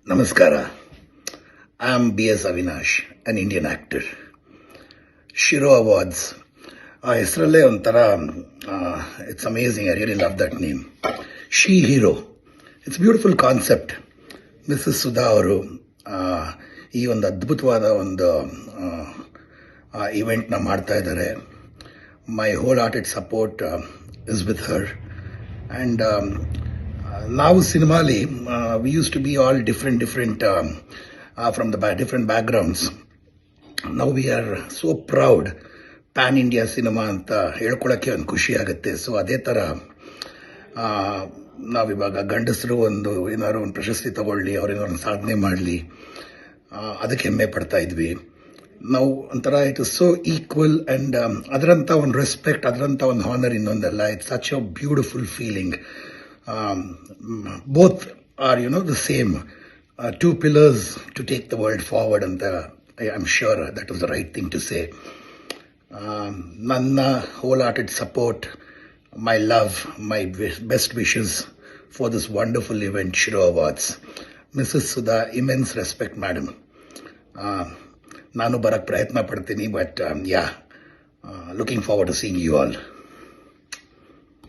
Namaskara. I am B.S. Avinash, an Indian actor. Shiro Awards. ಹೆಸರಲ್ಲೇ ಒಂಥರ it's amazing. I really love that name. She hero. It's beautiful concept. Mrs Sudha ಅವರು ಈ ಒಂದು ಅದ್ಭುತವಾದ ಒಂದು ಇವೆಂಟ್ನ ಮಾಡ್ತಾ ಇದ್ದಾರೆ. My whole hearted support is with her. And ನಾವು ಸಿನಿಮಾಲಿ we used to be all different from the different backgrounds. ನಾವು we are so proud. Pan India cinema ಅಂತ ಹೇಳ್ಕೊಳ್ಳೋಕ್ಕೆ ಒಂದು ಖುಷಿ ಆಗುತ್ತೆ. ಸೊ ಅದೇ ಥರ ನಾವಿವಾಗ ಗಂಡಸರು ಏನಾದ್ರು ಒಂದು ಪ್ರಶಸ್ತಿ ತಗೊಳ್ಳಿ, ಅವ್ರೇನಾದ್ರು ಒಂದು ಸಾಧನೆ ಮಾಡಲಿ, ಅದಕ್ಕೆ ಹೆಮ್ಮೆ ಪಡ್ತಾ ಇದ್ವಿ. ನಾವು ಒಂಥರ it is so equal. And ಅದರಂಥ ಒಂದು ರೆಸ್ಪೆಕ್ಟ್, ಅದರಂಥ ಒಂದು ಹಾನರ್ ಇನ್ನೊಂದಲ್ಲ. It's such a beautiful feeling. Both are, the same. Two pillars to take the world forward, and I'm sure that was the right thing to say. Nanna wholehearted support, my love, my best wishes for this wonderful event, Shiro Awards. Mrs. Sudha, immense respect, madam. Nanu barak prayatna padtini, but looking forward to seeing you all.